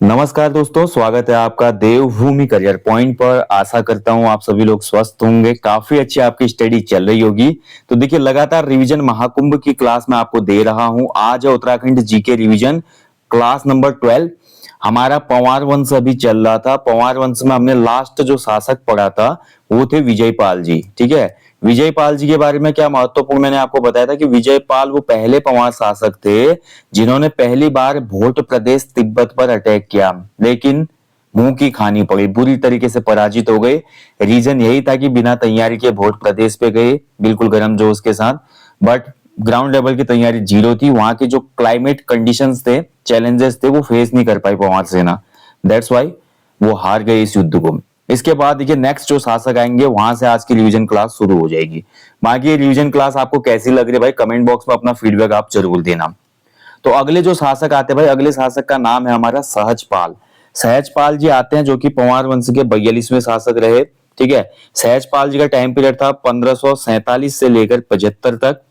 नमस्कार दोस्तों, स्वागत है आपका देवभूमि करियर पॉइंट पर। आशा करता हूं आप सभी लोग स्वस्थ होंगे, काफी अच्छी आपकी स्टडी चल रही होगी। तो देखिए, लगातार रिवीजन महाकुंभ की क्लास में आपको दे रहा हूं। आज है Uttarakhand GK revision class number 12। हमारा पंवार वंश अभी चल रहा था। पंवार वंश में हमने लास्ट जो शासक पढ़ा था वो थे विजयपाल जी। ठीक है, विजयपाल जी के बारे में क्या महत्वपूर्ण मैंने आपको बताया था कि विजयपाल वो पहले पंवार शासक थे जिन्होंने पहली बार भोट प्रदेश तिब्बत पर अटैक किया, लेकिन मुंह की खानी पड़ी, बुरी तरीके से पराजित हो गए। रीजन यही था कि बिना तैयारी के भोट प्रदेश पे गए, बिल्कुल गर्म जोश के साथ, बट ग्राउंड लेवल की तैयारी जीरो थी। वहां के जो क्लाइमेट कंडीशंस थे, चैलेंजेस थे, वो फेस नहीं कर पाई पंवार सेना। दैट्स वाई वो हार गए इस युद्ध को। इसके बाद देखिए नेक्स्ट जो शासक आएंगे वहां से आज की रिवीजन क्लास शुरू हो जाएगी। बाकी रिवीजन क्लास आपको कैसी लग रही है भाई, कमेंट बॉक्स में अपना फीडबैक आप जरूर देना। तो अगले जो शासक आते हैं भाई, अगले शासक का नाम है हमारा सहजपाल। सहजपाल जी आते हैं जो कि पंवार वंश के 42वें शासक रहे। ठीक है, सहजपाल जी का टाइम पीरियड था 1547 से लेकर 75 तक।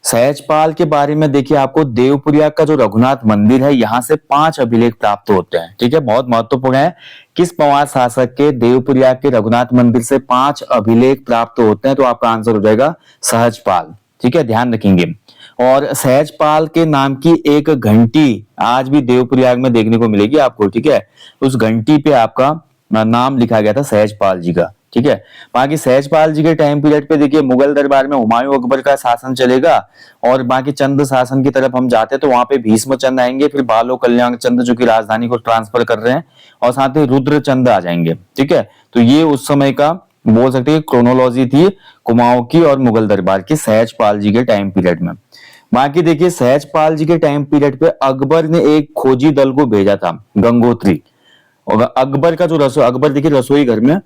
सहजपाल के बारे में देखिए, आपको देवपुरिया का जो रघुनाथ मंदिर है यहाँ से 5 अभिलेख प्राप्त होते हैं। ठीक है, बहुत महत्वपूर्ण है। किस पंवार शासक के देवपुरिया के रघुनाथ मंदिर से 5 अभिलेख प्राप्त होते हैं? तो आपका आंसर हो जाएगा सहजपाल। ठीक है, ध्यान रखेंगे। और सहजपाल के नाम की एक घंटी आज भी देवप्रयाग में देखने को मिलेगी आपको। ठीक है, उस घंटी पे आपका नाम लिखा गया था सहजपाल जी का। ठीक है, बाकी सहजपाल जी के टाइम पीरियड पे देखिए मुगल दरबार में हुमायूं अकबर का शासन चलेगा। और बाकी चंद शासन की तरफ हम जाते हैं तो वहां पे भीष्म चंद आएंगे, फिर बालो कल्याण चंद जो कि राजधानी को ट्रांसफर कर रहे हैं, और साथ ही रुद्र चंद आ जाएंगे। ठीक है, तो ये उस समय का बोल सकते हैं क्रोनोलॉजी थी कुमाऊं की और मुगल दरबार की सहजपाल जी के टाइम पीरियड में। बाकी देखिए सहजपाल जी के टाइम पीरियड पे अकबर ने एक खोजी दल को भेजा था, गंगोत्री। और अकबर का जो रसोई, अकबर देखिए रसोई घर में,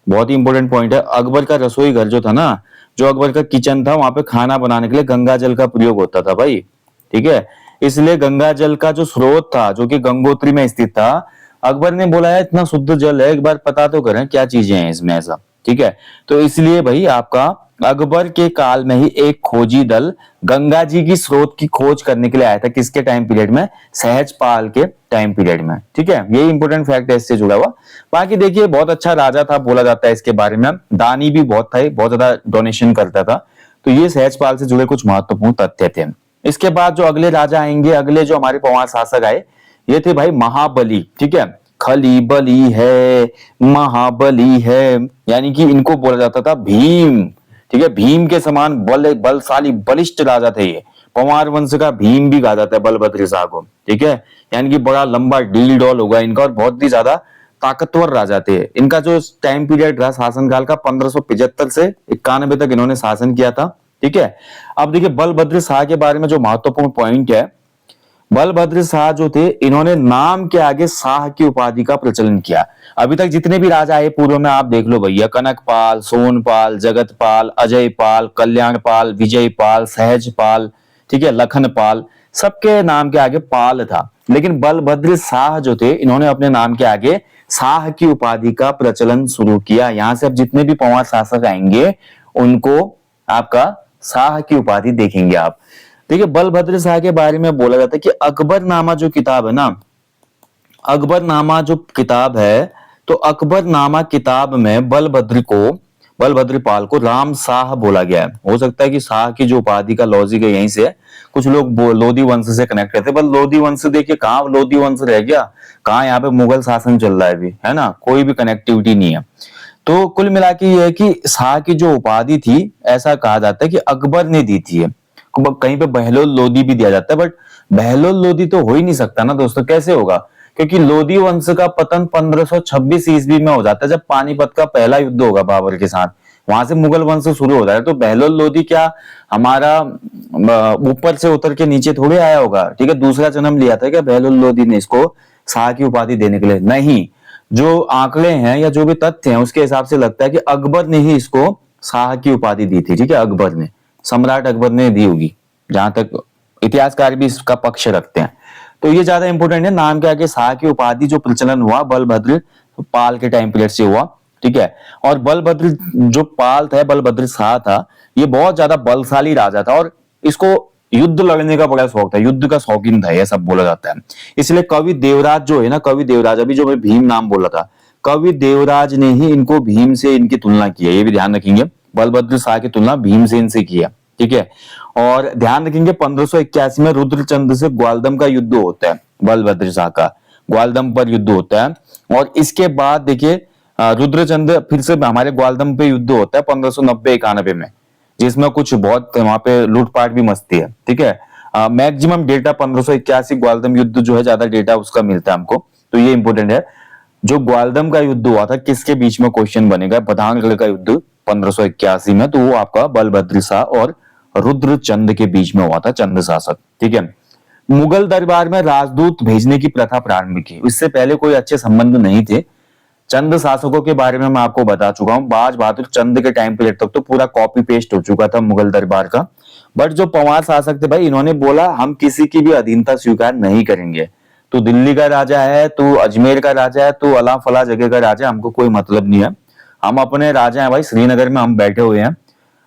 बहुत ही इंपॉर्टेंट पॉइंट है, अकबर का रसोई घर जो था ना, जो अकबर का किचन था, वहां पे खाना बनाने के लिए गंगा जल का प्रयोग होता था भाई। ठीक है, इसलिए गंगा जल का जो स्रोत था जो कि गंगोत्री में स्थित था, अकबर ने बोला है इतना शुद्ध जल है, एक बार पता तो करें क्या चीजें हैं इसमें ऐसा। ठीक है, तो इसलिए भाई आपका अकबर के काल में ही एक खोजी दल गंगा जी की स्रोत की खोज करने के लिए आया था। किसके टाइम पीरियड में? सहजपाल के टाइम पीरियड में। ठीक है, ये इंपॉर्टेंट फैक्ट है इससे जुड़ा हुआ। बाकी देखिए बहुत अच्छा राजा था बोला जाता है इसके बारे में, दानी भी बहुत था, बहुत ज्यादा डोनेशन करता था। तो ये सहजपाल से जुड़े कुछ महत्वपूर्ण तथ्य थे। इसके बाद जो अगले राजा आएंगे, अगले जो हमारे पंवार शासक आए, ये थे भाई महाबली। ठीक है, खली बली है, महाबली है, यानी कि इनको बोला जाता था भीम। ठीक है, भीम के समान बलशाली बलिष्ठ राजा थे ये। पंवार वंश का भीम भी कहा जाता है बलभद्र शाह को। ठीक है, यानी कि बड़ा लंबा डील डॉल होगा इनका, और बहुत ही ज्यादा ताकतवर राजा थे। इनका जो टाइम पीरियड रहा शासनकाल का 1575 से 91 तक इन्होंने शासन किया था। ठीक है, अब देखिए बलभद्र शाह के बारे में जो महत्वपूर्ण पॉइंट है, बलभद्र शाह जो थे इन्होंने नाम के आगे शाह की उपाधि का प्रचलन किया। अभी तक जितने भी राजा आए पूर्व में आप देख लो भैया, कनकपाल, सोनपाल, जगतपाल, अजयपाल, कल्याणपाल, विजयपाल, सहजपाल, ठीक है, लखनपाल, सबके नाम के आगे पाल था। लेकिन बलभद्र शाह जो थे इन्होंने अपने नाम के आगे शाह की उपाधि का प्रचलन शुरू किया। यहां से अब जितने भी पंवार शासक आएंगे उनको आपका शाह की उपाधि देखेंगे आप। देखिए बलभद्र शाह के बारे में बोला जाता है कि अकबरनामा जो किताब है ना, अकबरनामा जो किताब है, तो अकबरनामा किताब में बलभद्रपाल को राम शाह बोला गया है। हो सकता है कि शाह की जो उपाधि का लॉजिक है यहीं से है। कुछ लोग लोधी वंश से कनेक्ट करते हैं, पर लोधी वंश देखिए कहाँ लोधी वंश रह गया, कहाँ यहाँ पे मुगल शासन चल रहा है अभी, है ना, कोई भी कनेक्टिविटी नहीं है। तो कुल मिला के ये है कि शाह की जो उपाधि थी, ऐसा कहा जाता है कि अकबर ने दी थी। कहीं पे बहलोल लोधी भी दिया जाता है, बट बहलोल लोधी तो हो ही नहीं सकता ना दोस्तों, कैसे होगा? क्योंकि लोधी वंश का पतन 1526 ईस्वी में हो जाता है, जब पानीपत का पहला युद्ध होगा बाबर के साथ, वहां से मुगल वंश शुरू होता है। तो बहलोल लोधी क्या हमारा ऊपर से उतर के नीचे थोड़े आया होगा? ठीक है, दूसरा जन्म लिया था क्या बहलोल लोधी ने इसको शाह की उपाधि देने के लिए? नहीं, जो आंकड़े हैं या जो भी तथ्य हैं उसके हिसाब से लगता है कि अकबर ने ही इसको शाह की उपाधि दी थी। ठीक है, अकबर ने, सम्राट अकबर ने दी होगी, जहां तक इतिहासकार भी इसका पक्ष रखते हैं। तो ये ज्यादा इंपॉर्टेंट है। नाम के आगे शाह की उपाधि जो प्रचलन हुआ बलभद्र पाल के टाइम पीरियड से हुआ। ठीक है, और बलभद्र जो पाल था, बलभद्र शाह था, ये बहुत ज्यादा बलशाली राजा था, और इसको युद्ध लड़ने का बड़ा शौक था, युद्ध का शौकीन था, यह सब बोला जाता है। इसलिए कवि देवराज जो है ना, कवि देवराज, अभी जो मैं भीम नाम बोला था, कवि देवराज ने ही इनको भीम से इनकी तुलना की है, ये भी ध्यान रखेंगे। बलभद्र शाह की तुलना भीमसेन से की है, ठीक है। और ध्यान रखेंगे 1581 में रुद्रचंद से ग्वालदम का युद्ध होता है, बलभद्र शाह का ग्वालदम पर युद्ध होता है। और इसके बाद देखिए रुद्रचंद फिर से हमारे ग्वालदम पे युद्ध होता है 1590-91 में, जिसमें कुछ बहुत वहां पे लूटपाट भी मस्ती है, ठीक है। मैक्सिमम डेटा 1581 ग्वालदम युद्ध जो है, ज्यादा डेटा उसका मिलता है हमको, तो ये इंपोर्टेंट है। जो ग्वालदम का युद्ध हुआ था किसके बीच में, क्वेश्चन बनेगा, पठानगढ़ का युद्ध 1581 में, तो वो आपका बलभद्र शाह और रुद्रचंद के बीच में हुआ था, चंद शासक, ठीक है। मुगल दरबार में राजदूत भेजने की प्रथा प्रारंभ की, इससे पहले कोई अच्छे संबंध नहीं थे। चंद शासकों के बारे में मैं आपको बता चुका हूं, बाज बहादुर चंद के टाइम पीरियड तक तो पूरा कॉपी पेस्ट हो चुका था मुगल दरबार का। बट जो पंवार शासक थे भाई, इन्होंने बोला हम किसी की भी अधीनता स्वीकार नहीं करेंगे, तू दिल्ली का राजा है, तू अजमेर का राजा है, तू अला फला जगह का राजा है, हमको कोई मतलब नहीं है, हम अपने राजा हैं भाई, श्रीनगर में हम बैठे हुए हैं,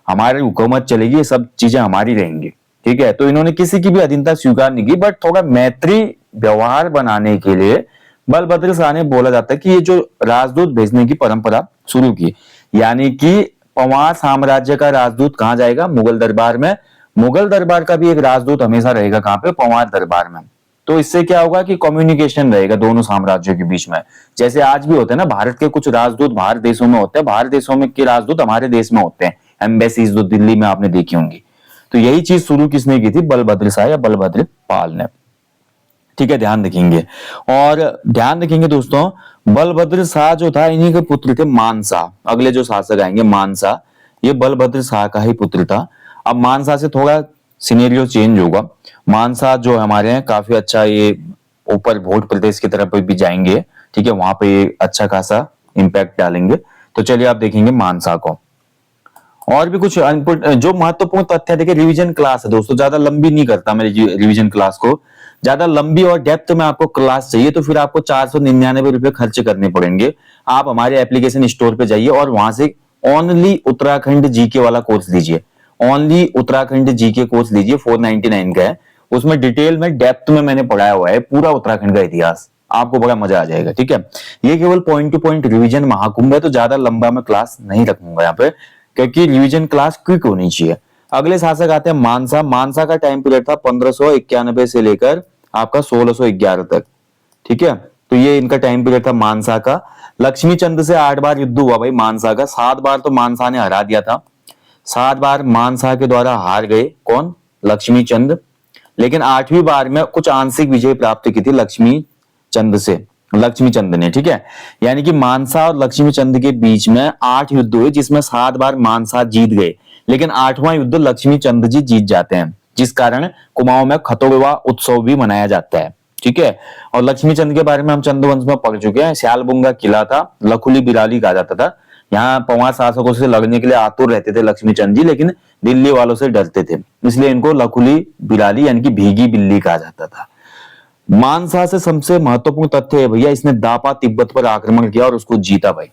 हमारी हुकूमत चलेगी, ये सब चीजें हमारी रहेंगी, ठीक है। तो इन्होंने किसी की भी अधीनता स्वीकार नहीं की, बट थोड़ा मैत्री व्यवहार बनाने के लिए बलभद्र शाह ने, बोला जाता है कि ये जो राजदूत भेजने की परंपरा शुरू की, यानी कि पंवार साम्राज्य का राजदूत कहाँ जाएगा, मुगल दरबार में। मुगल दरबार का भी एक राजदूत हमेशा रहेगा कहाँ पे, पंवार दरबार में। तो इससे क्या होगा कि कम्युनिकेशन रहेगा दोनों साम्राज्यों के बीच में, जैसे आज भी होते हैं ना, भारत के कुछ राजदूत बाहर देशों में होते हैं, बाहर देशों में के राजदूत हमारे देश में होते हैं, एम्बेसीज जो दिल्ली में आपने देखी होंगी। तो यही चीज शुरू किसने की थी, बलभद्र शाह या बलभद्र पाल ने, ठीक है, ध्यान रखेंगे। और ध्यान रखेंगे दोस्तों, बलभद्र शाह जो था, इन्हीं के पुत्र थे मानसा, अगले जो शासक आएंगे मानसा, ये बलभद्र शाह का ही पुत्र था। अब मानसा से थोड़ा सिनेरियो चेंज होगा, मानसा जो हमारे हैं काफी अच्छा, ये ऊपर भोट प्रदेश की तरफ भी जाएंगे, ठीक है, वहां पे ये अच्छा खासा इंपैक्ट डालेंगे। तो चलिए आप देखेंगे मानसा को। और भी कुछ जो महत्वपूर्ण तथ्य, देखिए रिवीजन क्लास है दोस्तों, ज्यादा लंबी नहीं करता मैं रिवीजन क्लास को, ज्यादा लंबी और डेप्थ में आपको क्लास चाहिए तो फिर आपको 499 रुपए खर्च करने पड़ेंगे। आप हमारे एप्लीकेशन स्टोर पे जाइए और वहां से ओनली उत्तराखंड जीके वाला कोर्स लीजिए, ओनली उत्तराखंड जीके कोर्स लीजिए, 499 का है। उसमें डिटेल में डेप्थ में मैंने पढ़ाया हुआ है पूरा उत्तराखंड का इतिहास, आपको बड़ा मजा आ जाएगा, ठीक है। ये केवल point two point revision Mahakumbh है, तो ज्यादा लंबा मैं क्लास नहीं रखूंगा यहाँ पे, क्योंकि रिवीजन क्लास क्विक होनी चाहिए। अगले शासक आते हैं मानसा। मानसा का टाइम पीरियड था 1591 से लेकर आपका 1611 तक, ठीक है। तो ये इनका टाइम पीरियड था मानसा का। लक्ष्मी चंद से 8 बार युद्ध हुआ भाई मानसा का, 7 बार तो मानसा ने हरा दिया था, 7 बार मानसा के द्वारा हार गए कौन, लक्ष्मी चंद। लेकिन 8वीं बार में कुछ आंशिक विजय प्राप्त की थी लक्ष्मी चंद ने, ठीक है। यानी कि मानसा और लक्ष्मी चंद के बीच में 8 युद्ध हुए, जिसमें 7 बार मानसा जीत गए, लेकिन 8वां युद्ध लक्ष्मी चंद जी जीत जाते हैं, जिस कारण कुमाऊं में खतोविवाह उत्सव भी मनाया जाता है, ठीक है। और लक्ष्मी चंद के बारे में हम चंद्रवंश में पढ़ चुके हैं, श्यालबुंगा किला था, लखुली बिराली कहा जाता था। यहाँ पंवार शासकों से लड़ने के लिए आतुर रहते थे लक्ष्मी चंद जी, लेकिन दिल्ली वालों से डरते थे, इसलिए इनको लखुली बिराली यानी कि भीगी बिल्ली कहा जाता था। मानसा से सबसे महत्वपूर्ण तथ्य है भैया, इसने दापा तिब्बत पर आक्रमण किया और उसको जीता भाई,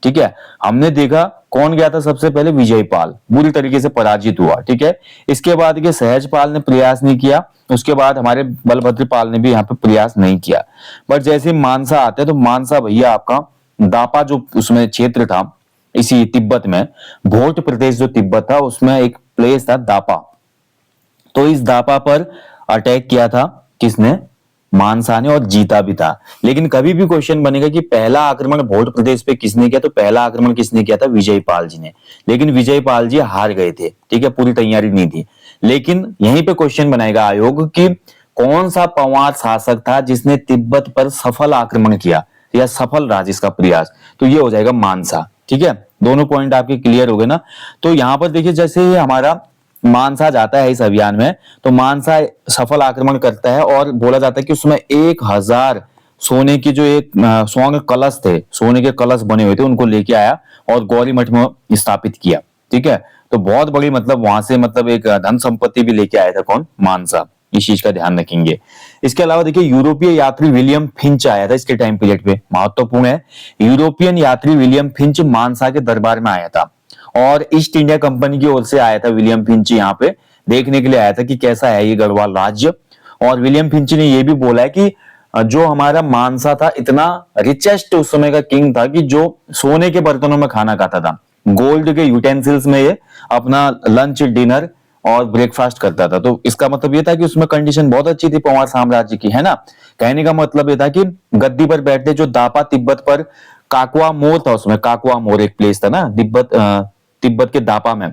ठीक है। हमने देखा कौन गया था सबसे पहले, विजयपाल, बुरी तरीके से पराजित हुआ, ठीक है। इसके बाद के सहजपाल ने प्रयास नहीं किया, उसके बाद हमारे बलभद्र पाल ने भी यहाँ पे प्रयास नहीं किया। बट जैसे मानसा आते हैं तो मानसा भैया आपका दापा जो उसमें क्षेत्र था, इसी तिब्बत में भोट प्रदेश जो तिब्बत था उसमें एक प्लेस था दापा, तो इस दापा पर अटैक किया था किसने, मानसा ने, और जीता भी था। लेकिन कभी भी क्वेश्चन बनेगा कि पहला आक्रमण भोट प्रदेश पे किसने किया, तो पहला आक्रमण किसने किया था, विजयपाल जी ने। लेकिन विजयपाल जी हार गए थे, ठीक है, पूरी तैयारी नहीं थी। लेकिन यहीं पे क्वेश्चन बनाएगा आयोग कि कौन सा पंवार शासक था जिसने तिब्बत पर सफल आक्रमण किया या सफल रहा जिसका प्रयास, तो ये हो जाएगा मानसा, ठीक है। दोनों पॉइंट आपके क्लियर हो गए ना। तो यहाँ पर देखिए जैसे हमारा मानसा जाता है इस अभियान में, तो मानसा सफल आक्रमण करता है और बोला जाता है कि उसमें 1000 सोने की जो एक स्वर्ण कलश थे, सोने के कलश बने हुए थे, उनको लेके आया और गौरी मठ में स्थापित किया, ठीक है। तो बहुत बड़ी मतलब वहां से मतलब एक धन संपत्ति भी लेके आया था कौन, मानसा, इस चीज का ध्यान रखेंगे। इसके अलावा देखिए यूरोपीय यात्री विलियम फिंच आया था इसके टाइम पीरियड पे, महत्वपूर्ण है, यूरोपियन यात्री विलियम फिंच मानसा के दरबार में आया था और ईस्ट इंडिया कंपनी की ओर से आया था विलियम फिंच यहाँ पे देखने के लिए आया था कि कैसा है ये गढ़वाल राज्य। और विलियम फिंच ने ये भी बोला है कि जो हमारा मानसा था इतना रिचेस्ट उस समय का किंग था कि जो सोने के बर्तनों में खाना खाता था, गोल्ड के यूटेंसिल्स में ये अपना लंच डिनर और ब्रेकफास्ट करता था। तो इसका मतलब ये था कि उसमें कंडीशन बहुत अच्छी थी पंवार साम्राज्य की, है ना। कहने का मतलब ये था कि गद्दी पर बैठते जो दापा तिब्बत पर काकुआ मोर था, उसमें काकुआ मोर एक प्लेस था ना तिब्बत के दापा में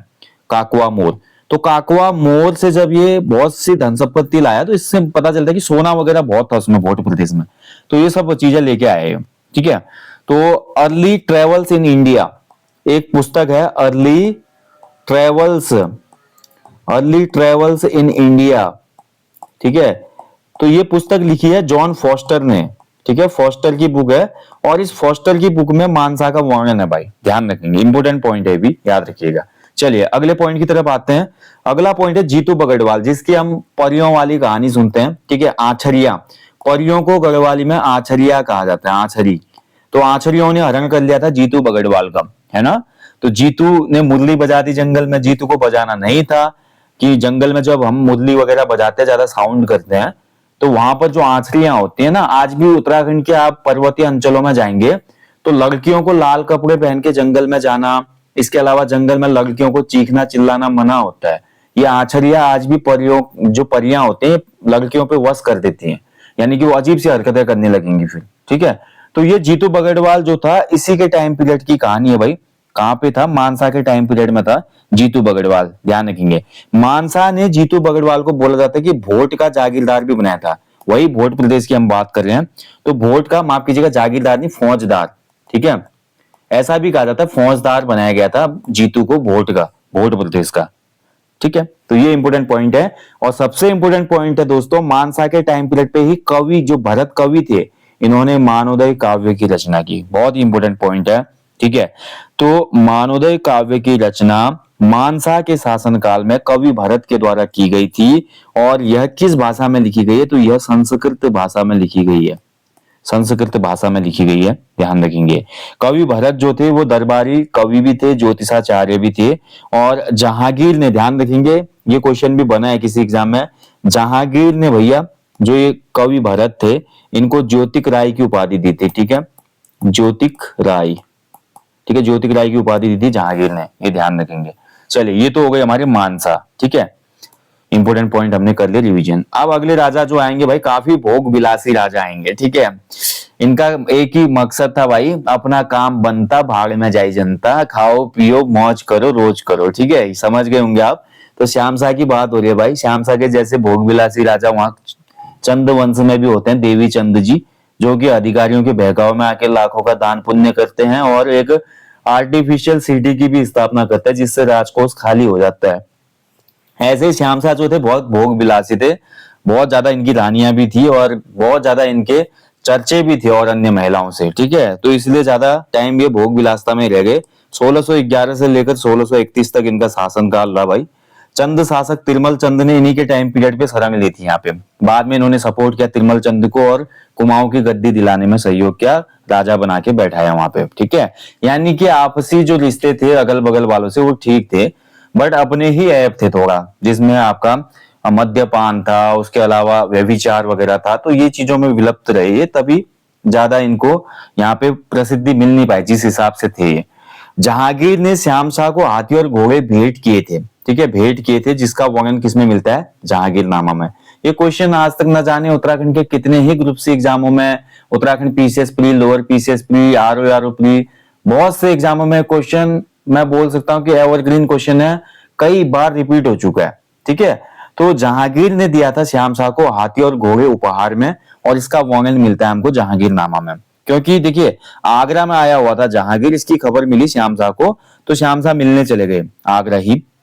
काकुआ मोर। तो काकुआ मोर से जब ये बहुत सी धन संपत्ति लाया तो इससे पता चलता है कि सोना वगैरह बहुत था उसमें भोट प्रदेश में। तो ये सब चीजें लेके आए, ठीक है। तो अर्ली ट्रेवल्स इन इंडिया एक पुस्तक है, अर्ली ट्रेवल्स इन इंडिया, ठीक है। तो ये पुस्तक लिखी है जॉन फॉस्टर ने, ठीक है, फॉस्टर की बुक है। और इस फॉस्टर की बुक में मानसा का वर्णन है भाई, ध्यान रखेंगे, इंपोर्टेंट पॉइंट है, भी याद रखिएगा। चलिए अगले पॉइंट की तरफ आते हैं। अगला पॉइंट है जीतू बगड़वाल, जिसकी हम परियों वाली कहानी सुनते हैं, ठीक है, आछरिया। परियों को गढ़वाली में आछरिया कहा जाता है, आछरी। तो आछरियों ने हरण कर लिया था जीतू बगड़वाल का, है ना। तो जीतू ने मुरली बजा दी जंगल में, जीतू को बजाना नहीं था कि जंगल में जब हम मुरली वगैरह बजाते हैं, ज्यादा साउंड करते हैं, तो वहां पर जो आछरियां होती है ना, आज भी उत्तराखंड के आप पर्वतीय अंचलों में जाएंगे तो लड़कियों को लाल कपड़े पहन के जंगल में जाना, इसके अलावा जंगल में लड़कियों को चीखना चिल्लाना मना होता है। ये आछरिया आज भी परियों जो परियां होती हैं लड़कियों पे वश कर देती हैं, यानी कि वो अजीब सी हरकतें करने लगेंगी फिर, ठीक है। तो ये जीतू बगड़वाल जो था इसी के टाइम पीरियड की कहानी है भाई। कहां पे था? मानसा के टाइम पीरियड में था जीतू बगड़वाल, ध्यान रखेंगे। मानसा ने जीतू बगड़वाल को बोला जाता है कि भोट का जागीरदार भी बनाया था। वही भोट प्रदेश की हम बात कर रहे हैं। तो भोट का, माफ कीजिएगा, जागीरदार नहीं, फौजदार, ठीक है, ऐसा भी कहा जाता है, फौजदार बनाया गया था जीतू को भोट का, भोट प्रदेश का, ठीक है। तो ये इंपोर्टेंट पॉइंट है। और सबसे इंपोर्टेंट पॉइंट है दोस्तों, मानसा के टाइम पीरियड पे ही कवि जो भरत कवि थे, इन्होंने मानोदय काव्य की रचना की। बहुत ही इंपोर्टेंट पॉइंट है, ठीक है। तो मानोदय काव्य की रचना मानसा के शासनकाल में कवि भरत के द्वारा की गई थी। और यह किस भाषा में लिखी गई है? तो यह संस्कृत भाषा में लिखी गई है, संस्कृत भाषा में लिखी गई है, ध्यान रखेंगे। कवि भरत जो थे वो दरबारी कवि भी थे, ज्योतिषाचार्य भी थे। और जहांगीर ने, ध्यान रखेंगे, ये क्वेश्चन भी बना है किसी एग्जाम में, जहांगीर ने भैया जो ये कवि भरत थे इनको ज्योतिक राय की उपाधि दी थी, ठीक है, ज्योतिक राय, ठीक है, ज्योतिक राय की उपाधि दी थी जहांगीर ने, ये ध्यान रखेंगे। चलिए ये तो हो गए हमारे मानसा, ठीक है, इंपोर्टेंट पॉइंट हमने कर लिया रिवीजन। अब अगले राजा जो आएंगे भाई, काफी भोग विलासी राजा आएंगे, ठीक है। इनका एक ही मकसद था भाई, अपना काम बनता भाड़ में जाई जनता, खाओ पियो मौज करो रोज करो, ठीक है, समझ गए होंगे आप। तो श्याम शाह की बात हो रही है भाई। श्याम शाह के जैसे भोग विलासी राजा वहां चंद वंश में भी होते हैं, देवी चंद जी, जो कि अधिकारियों के बहकाव में आके लाखों का दान पुण्य करते हैं और एक आर्टिफिशियल सिटी की भी स्थापना करते हैं, जिससे राजकोष खाली हो जाता है। ऐसे ही श्याम शाह जो थे बहुत भोग विलासी थे, बहुत ज्यादा इनकी रानियां भी थी और बहुत ज्यादा इनके चर्चे भी थे और अन्य महिलाओं से, ठीक है। तो इसलिए ज्यादा टाइम ये भोग विलासता में रह गए। 1611 से लेकर 1631 तक इनका शासनकाल रहा भाई। चंद शासक तिरमल चंद ने इन्हीं के टाइम पीरियड पे शरण ली थी यहाँ पे। बाद में इन्होंने सपोर्ट किया तिरमल चंद को और कुमाऊं की गद्दी दिलाने में सहयोग किया, राजा बना के बैठाया वहां पे, ठीक है। यानी कि आपसी जो रिश्ते थे अगल बगल वालों से वो ठीक थे, बट अपने ही ऐप थे थोड़ा, जिसमें आपका मद्यपान था, उसके अलावा व्यभिचार वगैरह था। तो ये चीजों में विलुप्त रहे ये, तभी ज्यादा इनको यहाँ पे प्रसिद्धि मिल नहीं पाई जिस हिसाब से थे ये। जहांगीर ने श्याम शाह को हाथी और घोड़े भेंट किए थे, ठीक है, भेंट किए थे, जिसका वर्णन किसमें मिलता है? जहांगीरनामा में। ये क्वेश्चन आज तक न जाने उत्तराखंड के कितने ही ग्रुप सी एग्जामों में, Uttarakhand PCS pre, lower PCS pre, RO pre, बहुत से एग्जामों में क्वेश्चन, मैं बोल सकता हूं कि एवरग्रीन क्वेश्चन है, कई बार रिपीट हो चुका है, ठीक है। तो जहांगीर ने दिया था श्याम शाह को हाथी और घोड़े उपहार में, और इसका वर्णन मिलता है हमको जहांगीरनामा में। क्योंकि देखिए आगरा में आया हुआ था जहांगीर, इसकी खबर मिली श्याम शाह को, तो श्याम शाह मिलने चले गए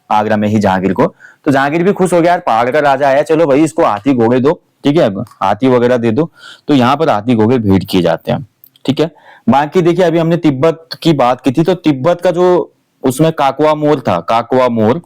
आगरा में ही जहांगीर को। तो जहांगीर भी खुश हो गया, यार पहाड़ का राजा आया, चलो भाई इसको हाथी घोड़े दो, ठीक है, हाथी वगैरह दे दो। तो यहाँ पर हाथी घोड़े भेंट किए जाते हैं, ठीक है। बाकी देखिए अभी हमने तिब्बत की बात की थी, तो तिब्बत का जो उसमें काकुआ मोर था, काकुआ मोर,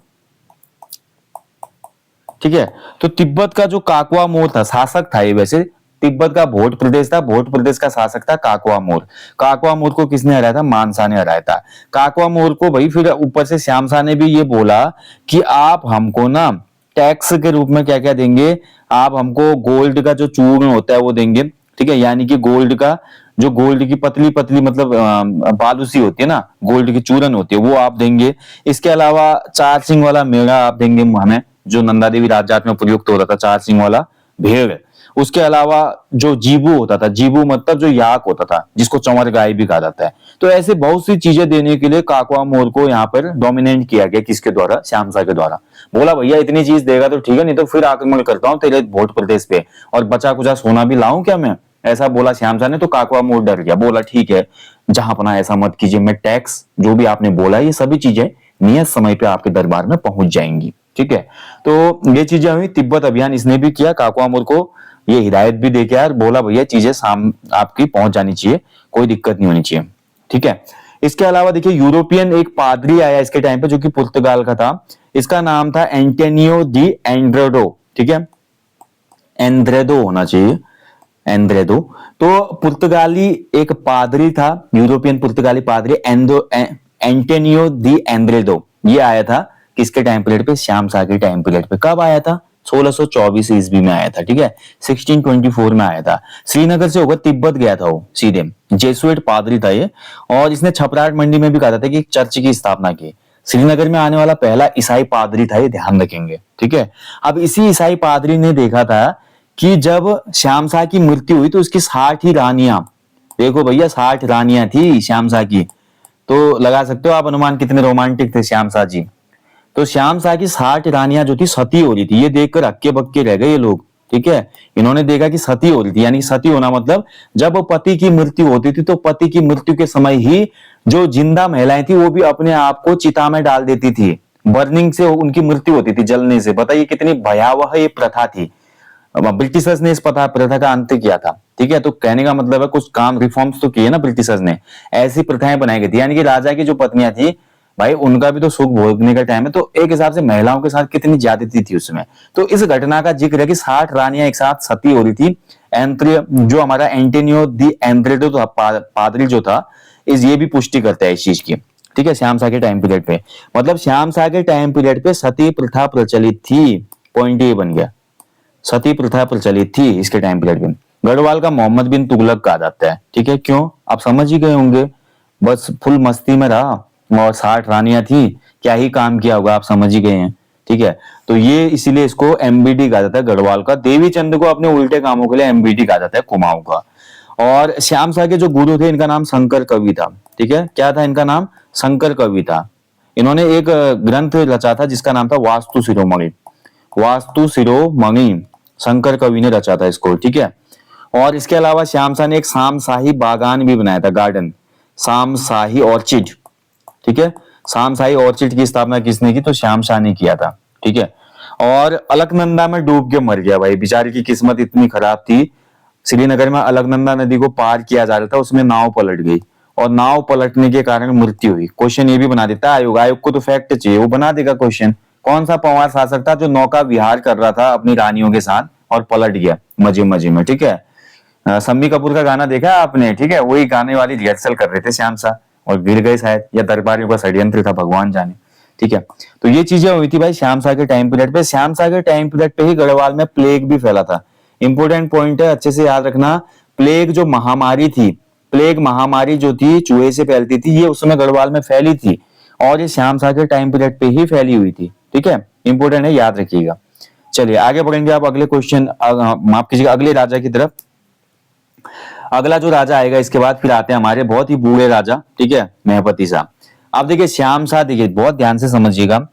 ठीक है। तो तिब्बत का जो काकुआ मोर था, शासक था ये, वैसे तिब्बत का भोट प्रदेश था, भोट प्रदेश का शासक था काकुआ मोर। काकुआ मोर को किसने हराया था? मानसा ने हराया था। काकुआ मोर को भाई फिर ऊपर से श्याम शाह ने भी ये बोला कि आप हमको ना टैक्स के रूप में क्या क्या देंगे, आप हमको गोल्ड का जो चूर्ण होता है वो देंगे, ठीक है, यानी कि गोल्ड का जो गोल्ड की पतली पतली मतलब बालूसी होती है ना, गोल्ड की चूरन होती है वो आप देंगे। इसके अलावा 4 सिंग वाला मेढ़ा आप देंगे हमें, जो नंदा देवी राजजात में प्रयुक्त होता था 4 सिंग वाला भेड़। उसके अलावा जो जीबू होता था, जीबू मतलब जो याक होता था जिसको चंवर गाय भी कहा जाता है। तो ऐसे बहुत सी चीजें देने के लिए काकवा मोर को यहाँ पर डोमिनेट किया गया, किसके द्वारा, श्याम शाह के द्वारा। बोला भैया इतनी चीज देगा तो ठीक है, नहीं तो फिर आक्रमण करता हूँ तेरे भोट प्रदेश पे और बचा कुचा सोना भी लाऊं क्या मैं, ऐसा बोला श्याम शाह ने। तो काकवा मोर डर गया, बोला ठीक है जहां अपना ऐसा मत कीजिए, मैं टैक्स जो भी आपने बोला ये सभी चीजें नियत समय पे आपके दरबार में पहुंच जाएंगी, ठीक है। तो ये चीजें हुई, तिब्बत अभियान इसने भी किया, काकवा मोर को ये हिदायत भी दे के यार बोला भैया चीजें आपकी पहुंच जानी चाहिए, कोई दिक्कत नहीं होनी चाहिए, ठीक है। इसके अलावा देखिए यूरोपियन एक पादरी आया इसके टाइम पे जो कि पुर्तगाल का था, इसका नाम था एंटोनियो डी एंड्रेडो, ठीक है, एंड्रेडो होना चाहिए, एंड्रेडो। तो पुर्तगाली एक पादरी था, यूरोपियन पुर्तगाली पादरी एंटोनियो दी एंड्रेडो, ये आया था किसके टाइम पीरियड पे, श्याम शाह के टाइम पीरियड पे। कब आया था, 1624 ईस्वी में आया था, ठीक है, 1624 में आया था। श्रीनगर से होकर तिब्बत गया था वो सीधे, जेसुइट पादरी था ये, और इसने छपराट मंडी में भी कहा था कि एक चर्च की स्थापना की। श्रीनगर में आने वाला पहला ईसाई पादरी था ये, ध्यान रखेंगे, ठीक है। अब इसी ईसाई पादरी ने देखा था कि जब श्याम शाह की मृत्यु हुई तो उसकी 60 ही रानियां, देखो भैया 60 रानियां थी श्याम शाह की, तो लगा सकते हो आप अनुमान कितने रोमांटिक थे श्याम शाह जी। तो श्याम शाह की 60 रानियां जो थी सती हो रही थी, ये देखकर हक्के बक्के रह गए ये लोग, ठीक है। इन्होंने देखा कि सती हो रही थी, यानी सती होना मतलब जब पति की मृत्यु होती थी तो पति की मृत्यु के समय ही जो जिंदा महिलाएं थी वो भी अपने आप को चिता में डाल देती थी, बर्निंग से उनकी मृत्यु होती थी, जलने से। बताइए कितनी भयावह ये प्रथा थी। ब्रिटिशर्स ने इस प्रथा का अंत किया था, ठीक है। तो कहने का मतलब है कुछ काम रिफॉर्म्स तो किए ना ब्रिटिशर्स ने, ऐसी प्रथाएं बनाई गई थी, यानी कि राजा की जो पत्नियां थी भाई उनका भी तो सुख भोगने का टाइम है, तो एक हिसाब से महिलाओं के साथ कितनी ज्यादती थी उसमें। तो इस घटना का जिक्र है कि 60 रानियां एक साथ सती हो रही थी। जो हमारा एंटोनियो दी एंड्रेडो था पादरी जो था, इस ये भी पुष्टि करता है इस चीज की, ठीक है, श्याम शाह के टाइम पीरियड पे। मतलब श्याम शाह के टाइम पीरियड पे सती प्रथा प्रचलित थी, पॉइंट ये बन गया, सती प्रथा प्रचलित थी इसके टाइम पीरियड में। गढ़वाल का मोहम्मद बिन तुगलक कहा जाता है, ठीक है, क्यों आप समझ ही गए होंगे, बस फुल मस्ती में रहा और 60 रानियां थी, क्या ही काम किया होगा आप समझ ही गए हैं, ठीक है। तो ये इसीलिए इसको एमबीडी कहा जाता है गढ़वाल का। देवी चंद को अपने उल्टे कामों के लिए एमबीडी कहा जाता है, कुमाऊं का। और श्याम शाह के जो गुरु थे इनका नाम शंकर कवि था, ठीक है, क्या था इनका नाम, शंकर कवि था। इन्होंने एक ग्रंथ रचा था जिसका नाम था वास्तु शिरोमणि, वास्तु शिरोमणि शंकर कवि ने रचा था इसको, ठीक है। और इसके अलावा श्याम शाह ने एक शाम शाही बागान भी बनाया था, गार्डन, शाम शाही ऑर्चिड, ठीक है। शाम शाही ऑर्चिड की स्थापना किसने की, तो श्याम शाह ने किया था, ठीक है। और अलकनंदा में डूब के मर गया भाई, बेचारे की किस्मत इतनी खराब थी। श्रीनगर में अलकनंदा नदी को पार किया जा रहा था, उसमें नाव पलट गई और नाव पलटने के कारण मृत्यु हुई। क्वेश्चन ये भी बना देता है आयोग, आयोग को तो फैक्ट चाहिए, वो बना देगा क्वेश्चन। कौन सा पवार शासक था जो नौका विहार कर रहा था अपनी रानियों के साथ और पलट गया मजे मजे में, ठीक है। सम्मी कपूर का गाना देखा है आपने, ठीक है, वही गाने वाली रिहर्सल कर रहे थे श्याम शाह और गिर गए शायद, या दरबारियों का षड्यंत्र था, भगवान जाने, ठीक है। तो ये चीजें हुई थी भाई श्याम शाह के टाइम पीरियड पे। श्याम शाह के टाइम पीरियड पे ही गढ़वाल में प्लेग भी फैला था। इंपोर्टेंट पॉइंट है, अच्छे से याद रखना, प्लेग जो महामारी थी, प्लेग महामारी जो थी चूहे से फैलती थी, ये उस समय गढ़वाल में फैली थी और ये श्याम शाह के टाइम पीरियड पे ही फैली हुई थी, ठीक है, इंपोर्टेंट है, याद रखिएगा। चलिए आगे बढ़ेंगे आप अगले क्वेश्चन, माफ कीजिएगा अगले राजा की तरफ। अगला जो राजा आएगा इसके बाद फिर आते हैं हमारे बहुत ही बूढ़े राजा, ठीक है, महपति शाह। आप देखिए श्याम शाह, देखिए बहुत ध्यान से समझिएगा,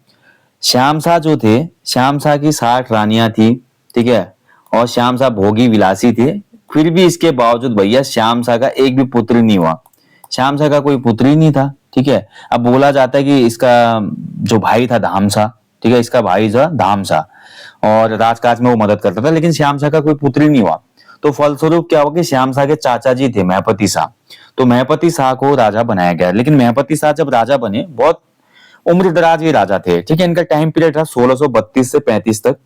श्याम शाह जो थे, श्याम शाह की 60 रानियां थी, ठीक है, और श्याम शाह भोगी विलासी थे। फिर भी इसके बावजूद भैया श्याम शाह का एक भी पुत्र नहीं हुआ, श्याम शाह का कोई पुत्र ही नहीं था, ठीक है। अब बोला जाता है कि इसका जो भाई था धाम शाह, ठीक है, इसका भाई था धाम शाह और राजकाज में वो मदद करता था, लेकिन श्याम शाह का कोई पुत्र ही नहीं हुआ। तो फलस्वरूप क्या हुआ कि श्याम शाह के चाचा जी थे महपति शाह, तो महपति शाह को राजा बनाया गया। लेकिन महपति शाह जब राजा बने, बहुत उम्र दराज ये राजा थे, ठीक है। इनका टाइम पीरियड था 1632 से 35 तक,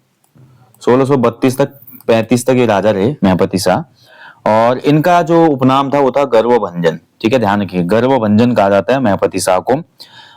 1632 तक 35 तक ये राजा रहे महपति शाह। और इनका जो उपनाम था वो था गर्वभंजन, ठीक है, ध्यान रखिए, गर्वभंजन कहा जाता है महपति शाह को।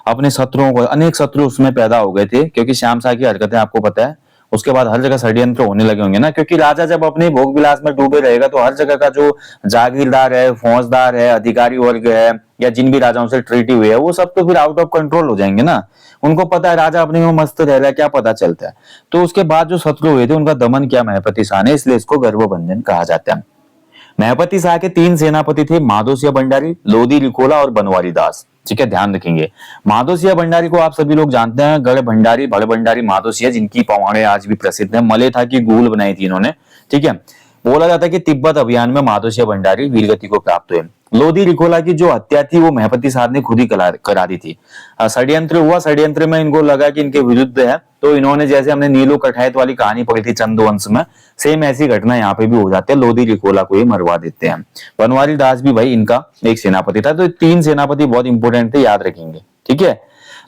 अपने शत्रुओं को, अनेक शत्रु उसमें पैदा हो गए थे क्योंकि श्याम शाह की हरकतें आपको पता है, उसके बाद हर जगह षड्यंत्र होने लगे होंगे ना, क्योंकि राजा जब अपने भोग विलास में डूबे रहेगा तो हर जगह का जो जागीरदार है, फौजदार है, अधिकारी वर्ग है, या जिन भी राजाओं से ट्रीटी हुई है, वो सब तो फिर आउट ऑफ कंट्रोल हो जाएंगे ना। उनको पता है राजा अपने में मस्त रह रहा है, क्या पता चलता है। तो उसके बाद जो शत्रु हुए थे उनका दमन किया महपति शाह ने, इसलिए इसको गर्वभंजन कहा जाता है। महपति शाह के 3 सेनापति थे, माधोसिया भंडारी, लोधी रिकोला और बनवारी दास। ठीक है, ध्यान रखेंगे। माधोसिया भंडारी को आप सभी लोग जानते हैं, गढ़ भंडारी, बड़ भंडारी माधोसिया, जिनकी पवाड़े आज भी प्रसिद्ध है। मलेथा की गूल बनाई थी इन्होंने। ठीक है, बोला जाता है कि तिब्बत अभियान में माधोसिया भंडारी वीरगति को प्राप्त हुए। लोधी रिकोला की जो हत्या थी वो महपति साहब ने खुद ही करा दी थी। षड्यंत्र हुआ, षड्यंत्र में इनको लगा कि इनके विरुद्ध है, तो इन्होंने, जैसे हमने नीलो कठायत वाली कहानी पढ़ी थी चंद्रवंश में, सेम ऐसी घटना यहाँ पे भी हो जाती है। लोधी रिकोला को ही मरवा देते हैं। बनवारी दास भी भाई इनका एक सेनापति था। तो 3 सेनापति बहुत इंपोर्टेंट थे, याद रखेंगे। ठीक है,